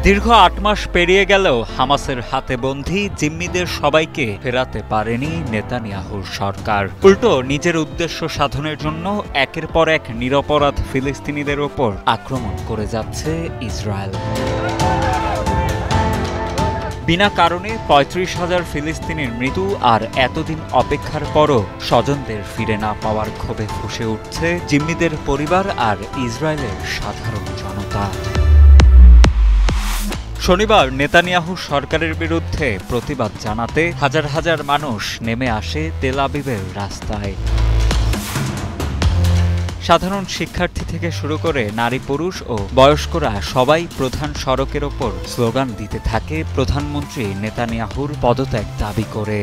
দীর্ঘ ৮ মাস পেরিয়ে গেলেও হামাসের হাতে বন্দী জিম্মিদের সবাইকে ফেরাতে পারেনি নেতানিয়াহুর সরকার। উল্টো নিজের উদ্দেশ্য সাধনের জন্য একের পর এক নিরপরাধ ফিলিস্তিনিদের ওপর আক্রমণ করে যাচ্ছে ইসরায়েল। বিনা কারণে ৩৫,০০০ ফিলিস্তিনির মৃত্যু আর এতদিন অপেক্ষার পরও স্বজনদের ফিরে না পাওয়ার ক্ষোভে ফুঁসে উঠছে জিম্মিদের পরিবার আর ইসরায়েলের সাধারণ জনতা। শনিবার নেতানিয়াহু সরকারের বিরুদ্ধে প্রতিবাদ জানাতে হাজার হাজার মানুষ নেমে আসে তেল আবিবের রাস্তায়। সাধারণ শিক্ষার্থী থেকে শুরু করে নারী পুরুষ ও বয়স্করা সবাই প্রধান সড়কের ওপর স্লোগান দিতে থাকে প্রধানমন্ত্রী নেতানিয়াহুর পদত্যাগ দাবি করে।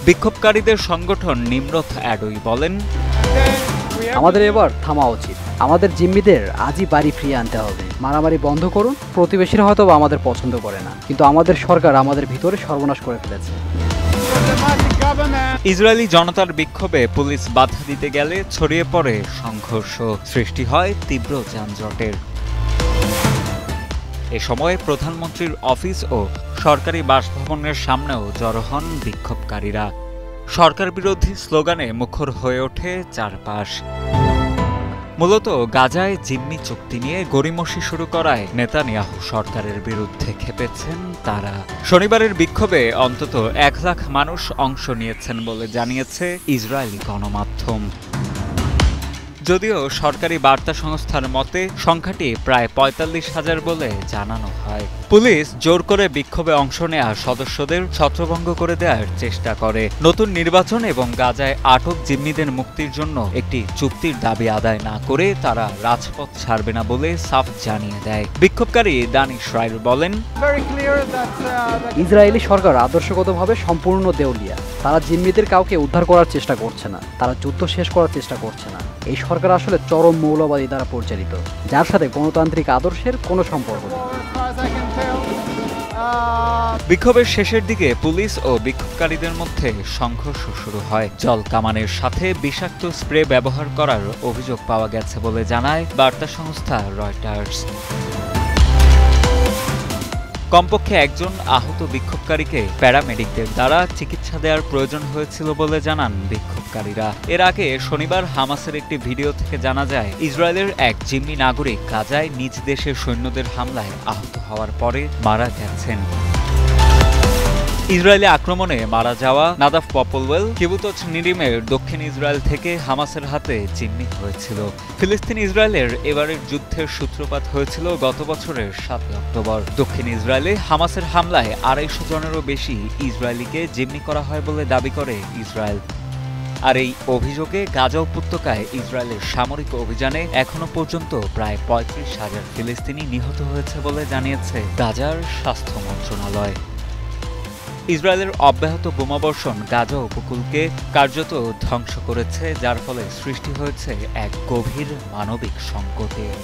বিক্ষোভকারীদের সংগঠন নিমরথ অ্যাডই বলেন, আমাদের এবার থামা উচিত। আমাদের জিম্মিদের আজই বাড়ি ফিরিয়ে আনতে হবে। মারামারি বন্ধ করুন। প্রতিবেশীরা হয়তো আমাদের পছন্দ করে না, কিন্তু আমাদের সরকার আমাদের ভিতরে সর্বনাশ করে ফেলেছে। ইসরায়েলি জনতার বিক্ষোভে পুলিশ বাধা দিতে গেলে ছড়িয়ে পড়ে সংঘর্ষ, সৃষ্টি হয় তীব্র যানজটের। এ সময় প্রধানমন্ত্রীর অফিস ও সরকারি বাসভবনের সামনেও জড়ো হন বিক্ষোভকারীরা। সরকার বিরোধী স্লোগানে মুখর হয়ে ওঠে চারপাশ। মূলত গাজায় জিম্মি চুক্তি নিয়ে গড়িমসি শুরু করায় নেতানিয়াহু সরকারের বিরুদ্ধে খেপেছেন তারা। শনিবারের বিক্ষোভে অন্তত ১ লাখ মানুষ অংশ নিয়েছেন বলে জানিয়েছে ইসরায়েলি গণমাধ্যম। যদিও সরকারি বার্তা সংস্থার মতে সংখ্যাটি প্রায় ৪৫,০০০ বলে জানানো হয়। পুলিশ জোর করে বিক্ষোভে অংশ নেওয়া সদস্যদের ছত্রভঙ্গ করে দেওয়ার চেষ্টা করে। নতুন নির্বাচন এবং গাজায় আটক জিম্মিদের মুক্তির জন্য একটি চুক্তির দাবি আদায় না করে তারা রাজপথ ছাড়বে না বলে সাফ জানিয়ে দেয়। বিক্ষোভকারী দানিশ রায় বলেন, ইসরায়েলি সরকার আদর্শগতভাবে সম্পূর্ণ দেউলিয়া। তারা জিম্মিদের কাউকে উদ্ধার করার চেষ্টা করছে না, তারা যুদ্ধ শেষ করার চেষ্টা করছে না। এই সরকার আসলে চরম মৌলবাদী দ্বারা পরিচালিত, যার সাথে গণতান্ত্রিক আদর্শের কোনো সম্পর্ক নেই। বিক্ষোভের শেষের দিকে পুলিশ ও বিক্ষোভকারীদের মধ্যে সংঘর্ষ শুরু হয়। জল কামানের সাথে বিষাক্ত স্প্রে ব্যবহার করার অভিযোগ পাওয়া গেছে বলে জানায় বার্তা সংস্থা রয়টার্স। কমপক্ষে একজন আহত বিক্ষোভকারীকে প্যারামেডিকদের দ্বারা চিকিৎসা দেওয়ার প্রয়োজন হয়েছিল বলে জানান বিক্ষোভকারীরা। এর আগে শনিবার হামাসের একটি ভিডিও থেকে জানা যায় ইসরায়েলের এক জিম্মি নাগরিক গাজায় নিজ দেশের সৈন্যদের হামলায় আহত হওয়ার পরে মারা গেছেন। ইসরায়েলি আক্রমণে মারা যাওয়া নাদাফ পপলওয়েল কিবুতজ নিরিমের দক্ষিণ ইসরায়েল থেকে হামাসের হাতে জিম্মি হয়েছিল। ফিলিস্তিন ইসরায়েলের এবারের যুদ্ধের সূত্রপাত হয়েছিল গত বছরের ৭ অক্টোবর। দক্ষিণ ইসরায়েলে হামাসের হামলায় ২৫০ জনেরও বেশি ইসরায়েলিকে জিম্মি করা হয় বলে দাবি করে ইসরায়েল। আর এই অভিযোগে গাজা উপত্যকায় ইসরায়েলের সামরিক অভিযানে এখনো পর্যন্ত প্রায় ৩৫,০০০ ফিলিস্তিনি নিহত হয়েছে বলে জানিয়েছে গাজার স্বাস্থ্য মন্ত্রণালয়। ইসরায়েলের অব্যাহত বোমাবর্ষণ গাজা উপকূলকে কার্যত ধ্বংস করেছে, যার ফলে সৃষ্টি হয়েছে এক গভীর মানবিক সংকটের।